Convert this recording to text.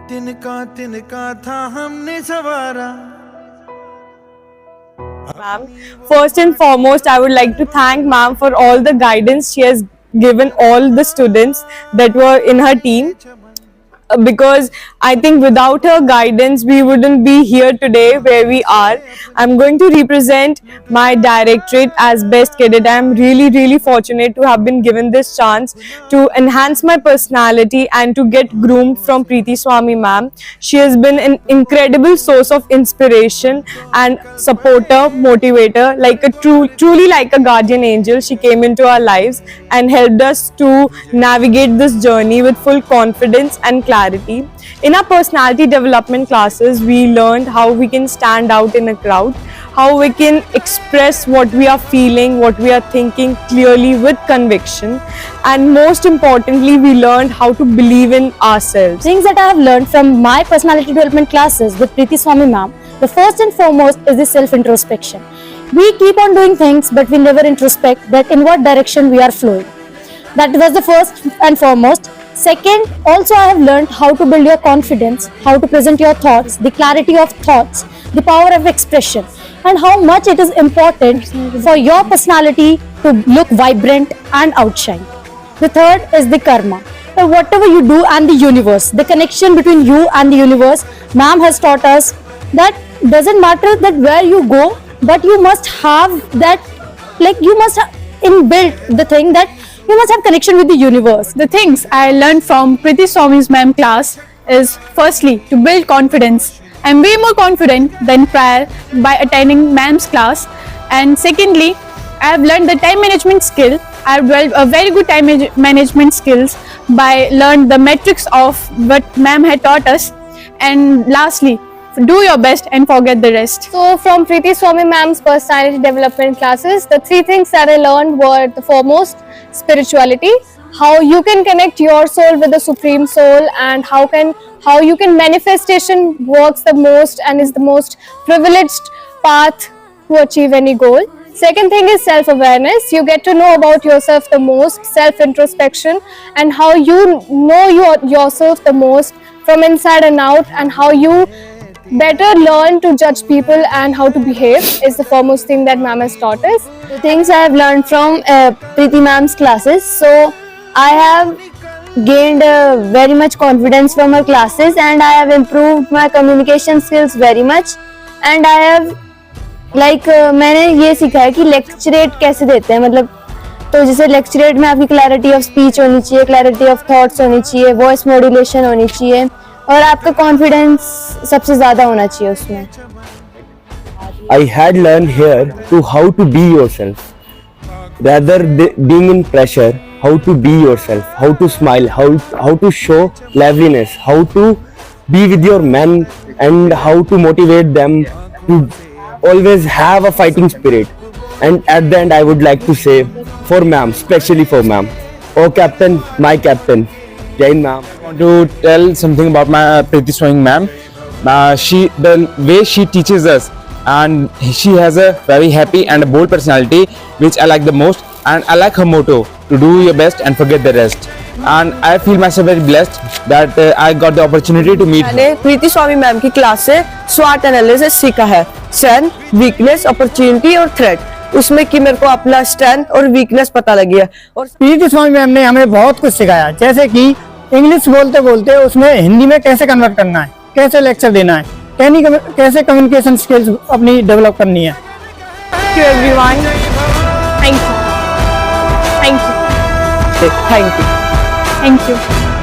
तिनका था हमने सवारा। Ma'am, first and foremost, I would like to thank ma'am for all the guidance she has given all the students that were in her team. Because I think without her guidance we wouldn't be here today where we are. I'm going to represent my directorate as best cadet. I'm really fortunate to have been given this chance to enhance my personality and to get groomed from Preeti Swami ma'am. She has been an incredible source of inspiration and supporter, motivator, like a truly like a guardian angel. She came into our lives and helped us to navigate this journey with full confidence and clarity. In our personality development classes, we learned how we can stand out in a crowd, how we can express what we are feeling, what we are thinking clearly with conviction, and most importantly, we learned how to believe in ourselves. Things that I have learned from my personality development classes with Preeti Swami ma'am, the first and foremost is the self-introspection. We keep on doing things, but we never introspect that in what direction we are flowing. That was the first and foremost. Second, also I have learned how to build your confidence, how to present your thoughts, the clarity of thoughts, the power of expression, and how much it is important for your personality to look vibrant and outshine. The third is the karma. So whatever you do and the universe, the connection between you and the universe, ma'am has taught us that doesn't matter that where you go, but you must have that, like you must have inbuilt the thing that you must have connection with the universe. The things I learned from Preeti Swami's ma'am class is firstly to build confidence. I'm way more confident than prior by attending ma'am's class. And secondly, I have learned the time management skill. I have developed a very good time management skills by learned the metrics of what ma'am had taught us. And lastly, do your best and forget the rest. So from Preeti Swami ma'am's personality development classes, the three things that I learned were the foremost, spirituality, how you can connect your soul with the supreme soul, and how you can manifestation works the most and is the most privileged path to achieve any goal. Second thing is self-awareness. You get to know about yourself the most, self-introspection, and how you know yourself the most from inside and out, and how you better learn to judge people and how to behave is the foremost thing that ma'am has taught us. The things I have learned from Preeti ma'am's classes. So I have gained very much confidence from her classes, and I have improved my communication skills very much. And I have मैंने ये सीखा है कि lecturette कैसे देते हैं, मतलब तो जैसे लेक्चरेट में आपकी क्लैरिटी ऑफ स्पीच होनी चाहिए, क्लैरिटी ऑफ थॉट्स होनी चाहिए, वॉइस मॉड्यूलेशन होनी चाहिए, और आपका कॉन्फिडेंस सबसे ज़्यादा होना चाहिए उसमें. I had learned here to how to be yourself, rather being in pressure. How to be yourself, how to smile, how to show liveliness, how to be with your men, and how to motivate them to always have a fighting spirit. And at the end, I would like to say for ma'am, especially for ma'am, oh captain, my captain, Jain ma'am. I want to tell something about my Preeti Swami ma'am. The way she teaches us, and she has a very happy and a bold personality, which I like the most. And I like her motto, to do your best and forget the rest. And I feel myself very blessed that I got the opportunity to meet her. मैंने प्रीति स्वामी ma'am की class से SWOT analysis सीखा है, strength, weakness, opportunity और threat. उसमें कि मेरे को अपना स्ट्रेंथ और वीकनेस पता लगी है. और प्रीति स्वामी मैम ने हमें बहुत कुछ सिखाया, जैसे कि इंग्लिश बोलते बोलते उसमें हिंदी में कैसे कन्वर्ट करना है, कैसे लेक्चर देना है, कैसे कम्युनिकेशन स्किल्स अपनी डेवलप करनी है. Thank you everyone. Thank you. Thank you. Thank you.